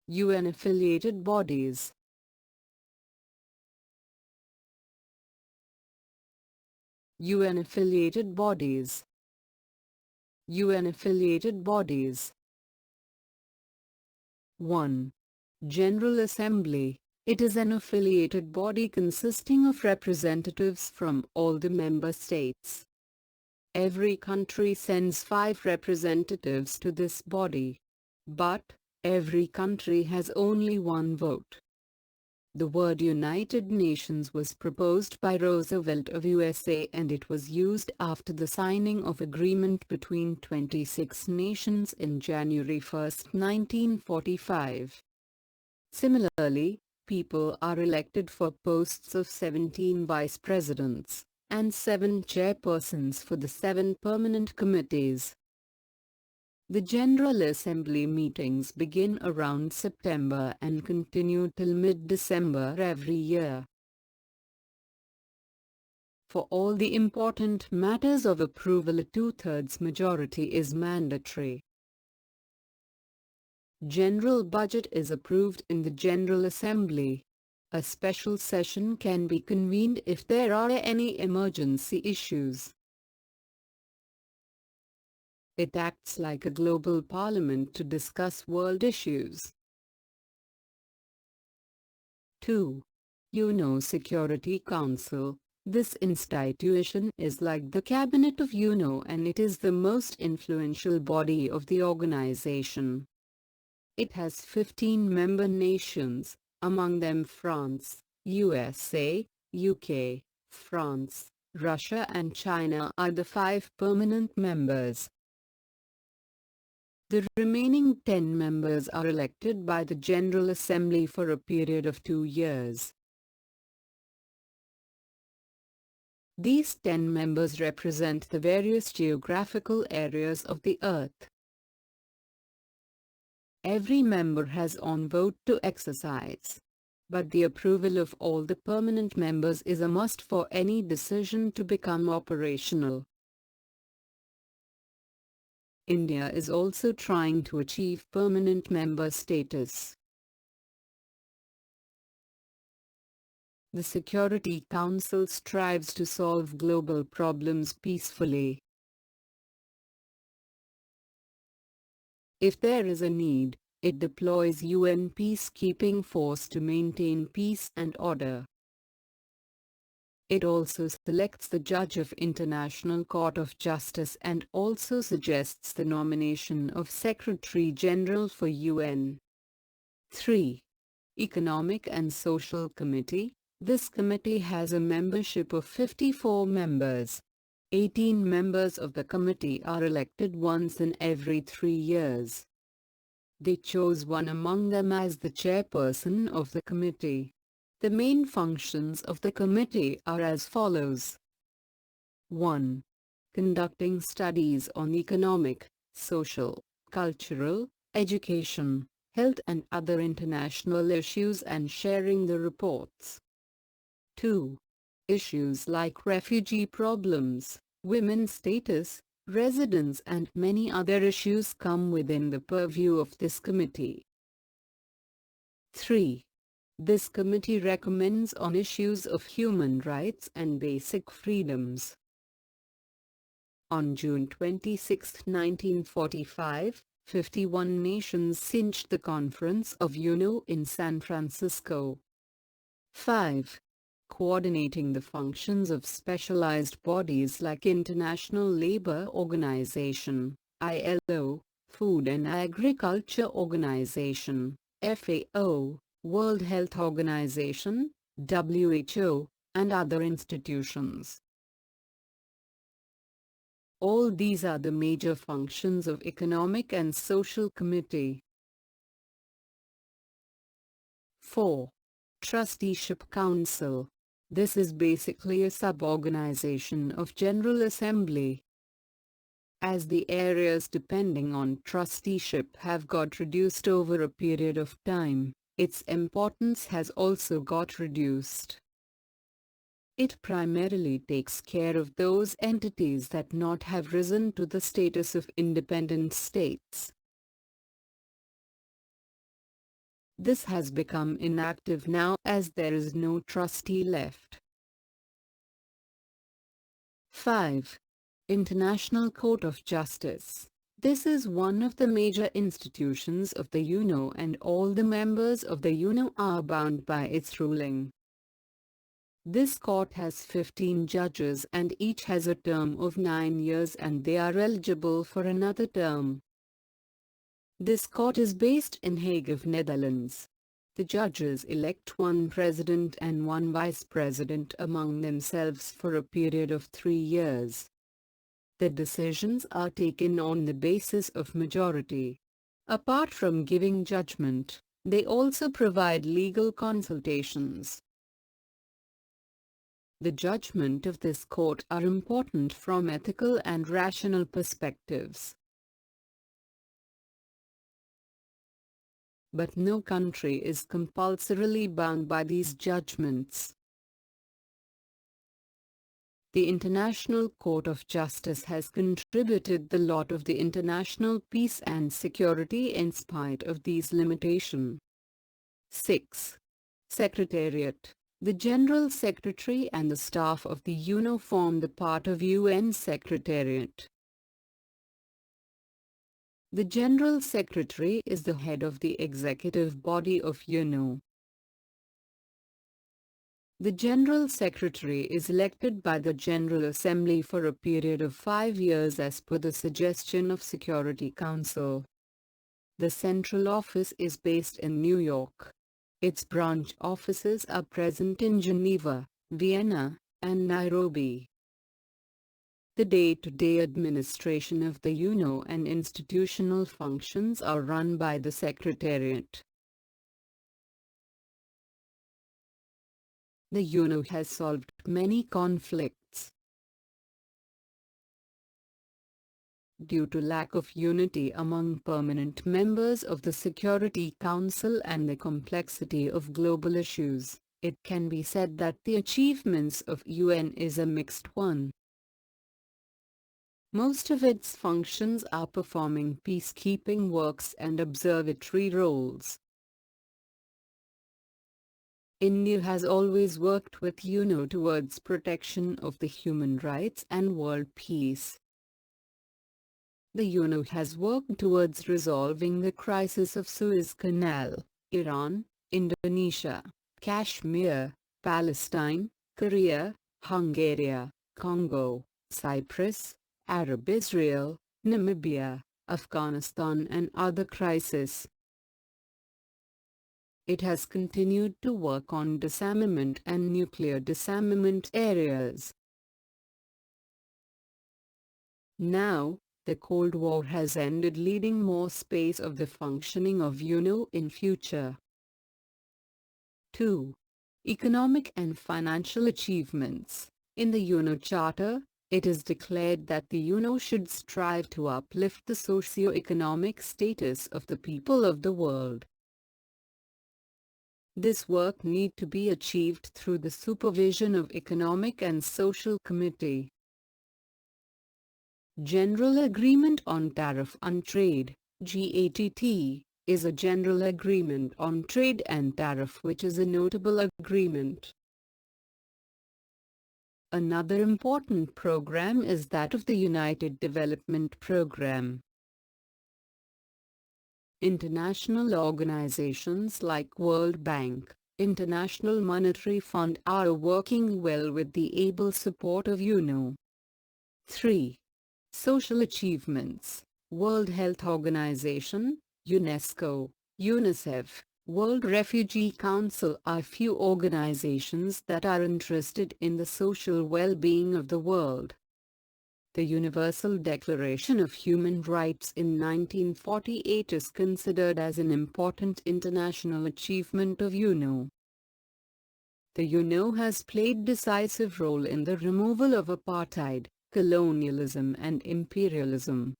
UN-affiliated bodies. UN-affiliated bodies. UN-affiliated bodies. 1. General Assembly. It is an affiliated body consisting of representatives from all the member states. Every country sends 5 representatives to this body. But, every country has only one vote. The word United Nations was proposed by Roosevelt of USA and it was used after the signing of agreement between 26 nations in January 1, 1945. Similarly, people are elected for posts of 17 vice presidents, and 7 chairpersons for the 7 permanent committees. The General Assembly meetings begin around September and continue till mid-December every year. For all the important matters of approval, a 2/3 majority is mandatory. General budget is approved in the General Assembly. A special session can be convened if there are any emergency issues. It acts like a global parliament to discuss world issues. 2. UN Security Council. This institution is like the cabinet of UN and it is the most influential body of the organization. It has 15 member nations, among them France, USA, UK, France, Russia and China are the 5 permanent members. The remaining 10 members are elected by the General Assembly for a period of 2 years. These 10 members represent the various geographical areas of the Earth. Every member has one vote to exercise. But the approval of all the permanent members is a must for any decision to become operational. India is also trying to achieve permanent member status. The Security Council strives to solve global problems peacefully. If there is a need, it deploys UN peacekeeping force to maintain peace and order. It also selects the judge of International Court of Justice and also suggests the nomination of Secretary General for UN. 3. Economic and Social Committee. This committee has a membership of 54 members. 18 members of the committee are elected once in every 3 years. They chose one among them as the chairperson of the committee. The main functions of the committee are as follows. 1. Conducting studies on economic, social, cultural, education, health and other international issues and sharing the reports. 2. Issues like refugee problems, women's status, residence and many other issues come within the purview of this committee. 3. This committee recommends on issues of human rights and basic freedoms. On June 26, 1945, 51 nations cinched the Conference of UN in San Francisco. 5. Coordinating the functions of specialized bodies like International Labour Organization, ILO, Food and Agriculture Organization, FAO, World Health Organization, WHO, and other institutions. All these are the major functions of Economic and Social Committee. 4. Trusteeship Council. This is basically a sub-organization of General Assembly. As the areas depending on trusteeship have got reduced over a period of time, its importance has also got reduced. It primarily takes care of those entities that not have risen to the status of independent states. This has become inactive now as there is no trustee left. 5. International Court of Justice. This is one of the major institutions of the UNO and all the members of the UNO are bound by its ruling. This court has 15 judges and each has a term of 9 years and they are eligible for another term. This court is based in Hague of Netherlands. The judges elect one president and one vice president among themselves for a period of 3 years. The decisions are taken on the basis of majority. Apart from giving judgment, they also provide legal consultations. The judgment of this court are important from ethical and rational perspectives. But no country is compulsorily bound by these judgments. The International Court of Justice has contributed the lot of the international peace and security in spite of these limitations. 6. Secretariat. The General Secretary and the staff of the UNO form the part of UN Secretariat. The General Secretary is the head of the executive body of UNO. The General Secretary is elected by the General Assembly for a period of 5 years as per the suggestion of Security Council. The central office is based in New York. Its branch offices are present in Geneva, Vienna, and Nairobi. The day-to-day administration of the UNO and institutional functions are run by the Secretariat. The UNO has solved many conflicts. Due to lack of unity among permanent members of the Security Council and the complexity of global issues, it can be said that the achievements of UN is a mixed one. Most of its functions are performing peacekeeping works and observatory roles. India has always worked with UNO towards protection of the human rights and world peace. The UNO has worked towards resolving the crisis of Suez Canal, Iran, Indonesia, Kashmir, Palestine, Korea, Hungary, Congo, Cyprus, Arab Israel, Namibia, Afghanistan and other crises. It has continued to work on disarmament and nuclear disarmament areas. Now, the Cold War has ended, leaving more space of the functioning of UNO in future. 2. Economic and financial achievements. In the UNO Charter, it is declared that the UNO should strive to uplift the socio-economic status of the people of the world. This work need to be achieved through the supervision of Economic and Social Committee. General Agreement on Tariff and Trade, GATT, is a general agreement on trade and tariff which is a notable agreement. Another important program is that of the United Development Program. International organizations like World Bank, International Monetary Fund are working well with the able support of UNO. 3. Social achievements. World Health Organization, UNESCO, UNICEF, World Refugee Council are few organizations that are interested in the social well-being of the world. The Universal Declaration of Human Rights in 1948 is considered as an important international achievement of UNO. The UNO has played decisive role in the removal of apartheid, colonialism and imperialism.